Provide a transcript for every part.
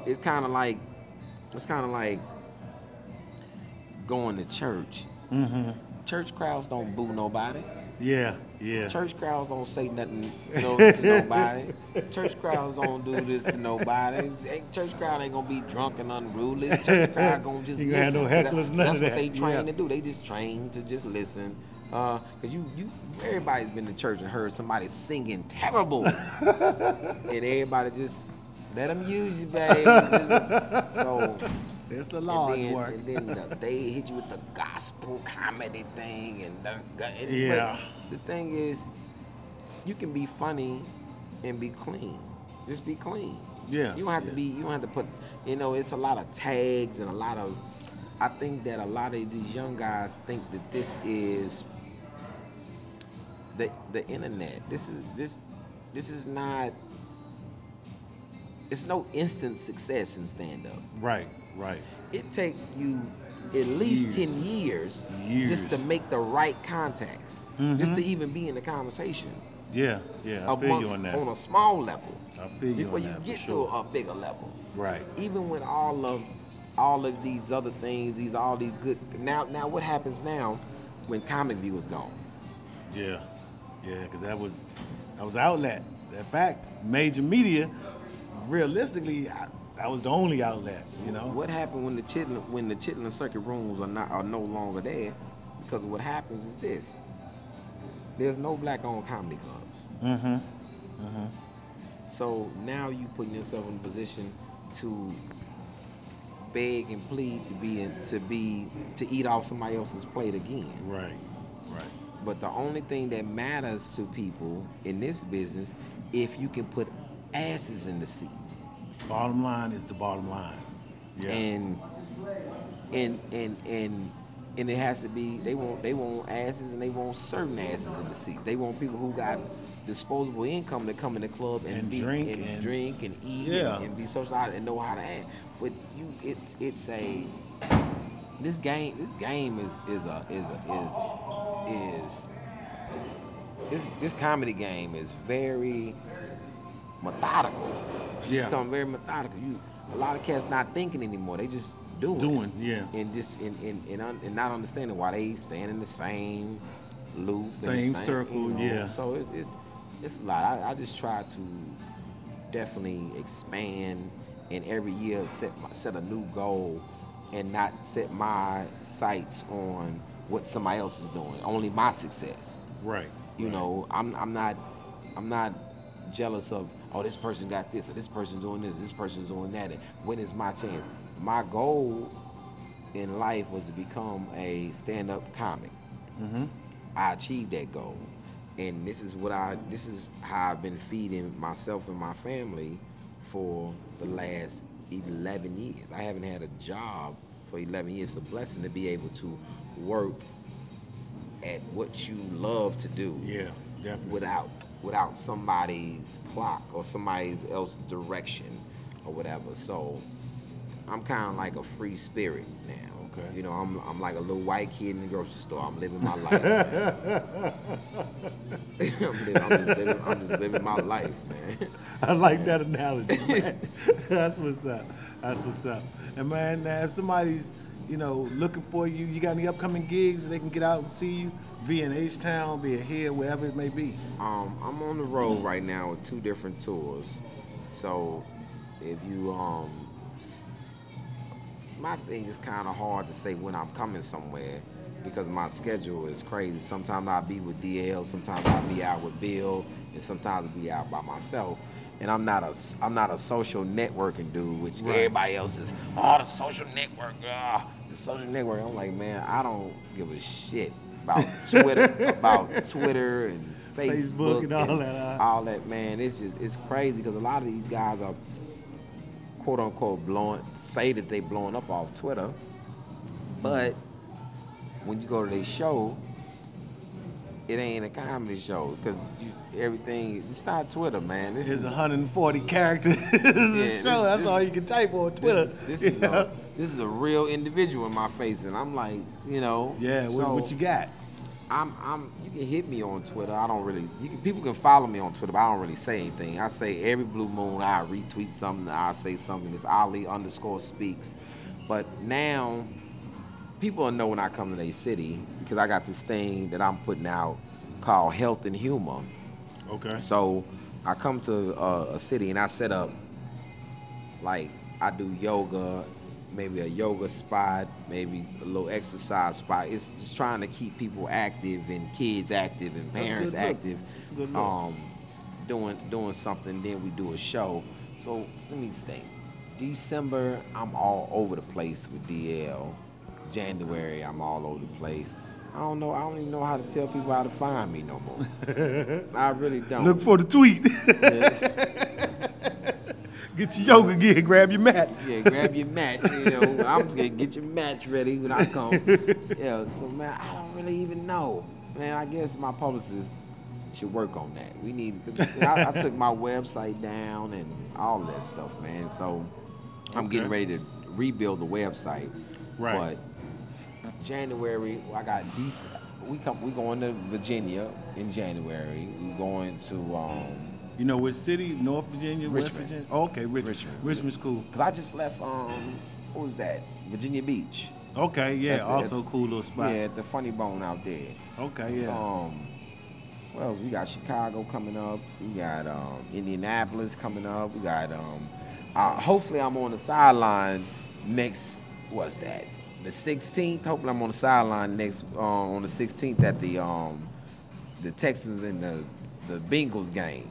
it's kind of like going to church. Mm-hmm. Church crowds don't boo nobody. Yeah, yeah. Church crowds don't say nothing to nobody. Church crowds don't do this to nobody. Church crowd ain't gonna be drunk and unruly. Church crowd gonna just You gonna have listen. no hecklers, none That's of what that. they train Yeah. to do. They just train to just listen. Cause everybody's been to church and heard somebody singing terrible, and everybody just let them use you, baby. So. It's the And Lord's then, work. and then they hit you with the gospel comedy thing, Yeah. But the thing is, you can be funny and be clean. Just be clean. Yeah. You don't have to be. You don't have to put. It's a lot of tags and a lot of. I think that a lot of these young guys think that this is the internet. This is not. It's no instant success in stand up. Right, right. It take you at least 10 years just to make the right contacts, just to even be in the conversation. Yeah, yeah. I feel you on that. On a small level. I feel you before on you that, get for sure. to a bigger level. Right. Even with all of these other things, all these good. Now what happens now when Comic View is gone? Yeah, yeah. Because that was outlet. That fact, major media. Realistically, that was the only outlet, What happened when the Chitlin Circuit rooms are no longer there? Because what happens is this: there's no black-owned comedy clubs. Mm-hmm. Mm-hmm. So now you putting yourself in a position to beg and plead to eat off somebody else's plate again. Right, right. But the only thing that matters to people in this business, if you can put asses in the seat. Bottom line is the bottom line. Yeah. And it has to be they want asses and they want certain asses in the seats. They want people who got disposable income to come in the club and drink and eat and be socialized and know how to act. But this game this comedy game is very methodical. Yeah. Become very methodical. A lot of cats not thinking anymore. They just doing. Yeah. And just and not understanding why they stand in the same loop, same circle. Yeah. So it's a lot. I just try to definitely expand, and every year set a new goal, and not set my sights on what somebody else is doing. Only my success. Right. I'm not jealous of, oh, this person got this, or this person's doing this person's doing that, and when is my chance? My goal in life was to become a stand-up comic. Mm-hmm. I achieved that goal, and this is how I've been feeding myself and my family for the last 11 years. I haven't had a job for 11 years. It's a blessing to be able to work at what you love to do. Yeah, definitely. Without somebody's clock or somebody else's direction or whatever. So I'm kind of like a free spirit now. Okay. I'm like a little white kid in the grocery store. I'm living my life, man. I'm just living my life, man. I like that analogy, man. That's what's up. That's what's up. And man, if somebody's looking for you, you got any upcoming gigs that they can get out and see you, be in H-Town, be here, wherever it may be? I'm on the road right now with 2 different tours. So if you my thing is kind of hard to say when I'm coming somewhere because my schedule is crazy. Sometimes I'll be with DL, sometimes I'll be out with Bill, and sometimes I'll be out by myself. And I'm not a social networking dude, which everybody else is. Oh, the social network, the social network. I'm like, man, I don't give a shit about Twitter and Facebook and all that. All that, man. It's crazy because a lot of these guys are quote unquote say that they blowing up off Twitter, but when you go to their show, it ain't a comedy show because everything. It's not Twitter, man. This is 140 characters. Show. That's all you can type on Twitter. This is a real individual in my face, and I'm like, Yeah. So, what you got? You can hit me on Twitter. I don't really. People can follow me on Twitter, but I don't really say anything. I say every blue moon I retweet something. I say something. It's Ali_speaks. But now people will know when I come to their city because I got this thing that I'm putting out called Health and Humor. Okay. So I come to a city and I set up, like, I do yoga, maybe a yoga spot, maybe a little exercise spot. It's just trying to keep people active and kids active and parents active. Doing something. Then we do a show. So let me think. December, I'm all over the place with DL. January, I'm all over the place. I don't know. I don't even know how to tell people how to find me no more. I really don't. Look for the tweet. Yeah. Get your yoga gear, grab your mat. Yeah, grab your mat. You know, I'm just gonna get your mats ready when I come. Yeah. So man, I don't really even know. Man, I guess my publicist should work on that. We need. I took my website down and all that stuff, man. So I'm getting ready to rebuild the website. Right. But January, I got decent. We going to Virginia in January. We going to you know which city? North Virginia, West Richmond. Virginia? Oh, okay, Richmond. Richmond's cool. Cause I just left what was that? Virginia Beach. Okay, yeah, also cool little spot. Yeah, at the Funny Bone out there. Okay, yeah. What else? We got Chicago coming up. We got Indianapolis coming up. We got hopefully I'm on the sideline next. What's that? The 16th. Hopefully I'm on the sideline next on the 16th at the Texans and the Bengals game.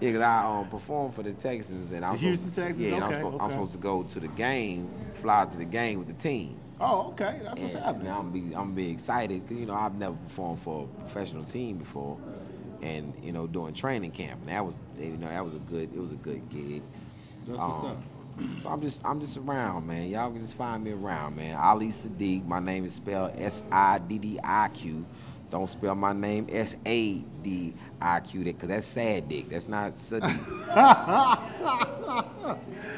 Yeah, cause I performed for the Texans and Houston Texans. Yeah, okay, and I'm supposed to go to the game, fly to the game with the team. Oh, okay, that's what's happening. I'm be excited because I've never performed for a professional team before, and doing training camp, and that was a good gig. That's what's up. So I'm just around, man. Y'all can just find me around, man. Ali Siddiq. My name is spelled Siddiq. Don't spell my name Saddiq, because that's sad dick. That's not Siddiq.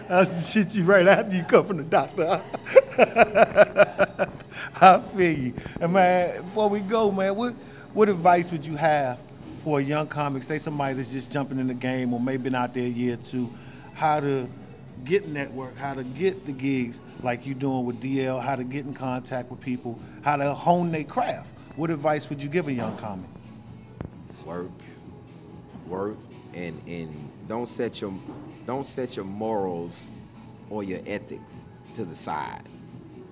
That's some shit you write after you come from the doctor. I feel you. And man, before we go, man, what advice would you have for a young comic, say somebody that's just jumping in the game or maybe been out there a year or two, how to get network, how to get the gigs like you doing with DL, how to get in contact with people, how to hone their craft? What advice would you give a young comic? Work, and don't set your morals or your ethics to the side.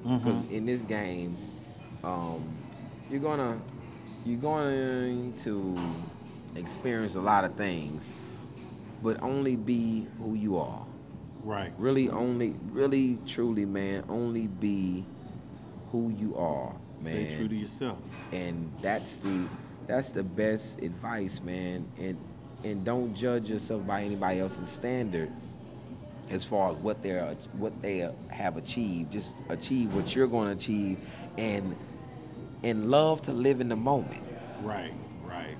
Because in this game, you're going to experience a lot of things, but only be who you are. Right. Really, truly, man, only be who you are, man. Stay true to yourself. And that's the best advice, man. And don't judge yourself by anybody else's standard as far as what they have achieved. Just achieve what you're going to achieve, and love to live in the moment. Right.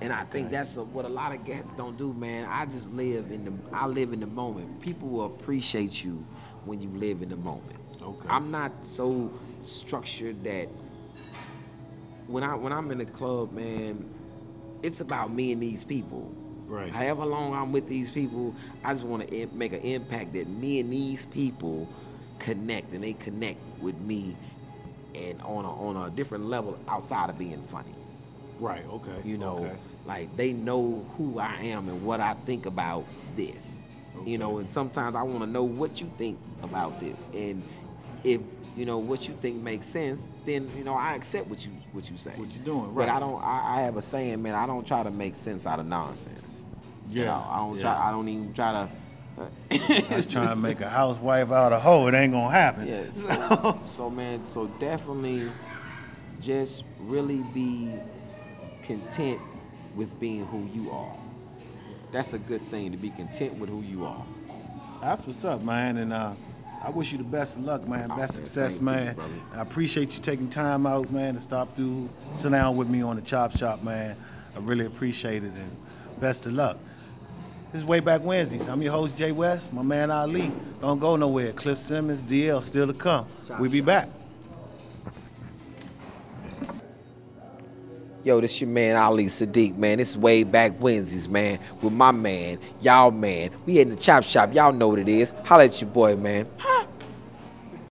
And I think that's what a lot of cats don't do, man. I live in the moment. People will appreciate you when you live in the moment. Okay. I'm not so structured that when I'm in the club, man, it's about me and these people. Right. However long I'm with these people, I just want to make an impact that me and these people connect, and they connect with me, and on a different level outside of being funny. Right. Okay. Okay. Like they know who I am and what I think about this. Okay. And sometimes I want to know what you think about this, and if what you think makes sense, then I accept what you say. What you're doing, right? But I have a saying, man. I don't try to make sense out of nonsense. Yeah. I don't even try to. I was trying to make a housewife out of hoe. It ain't gonna happen. Yes. So man, so definitely, just really be content with being who you are. That's a good thing, to be content with who you are. That's what's up, man. And I wish you the best of luck, man. Best success, man. I appreciate you taking time out, man, to stop through, sit down with me on the Chop Shop, man. I really appreciate it, and best of luck. This is Way Back Wednesdays. I'm your host, Jay West, my man Ali. Don't go nowhere. Cliff Simmons, DL, still to come. We'll be back. Yo, this your man Ali Siddiq, man. This is way back Wednesdays, man, with my man, y'all man. We in the chop shop. Y'all know what it is. Holla at your boy, man.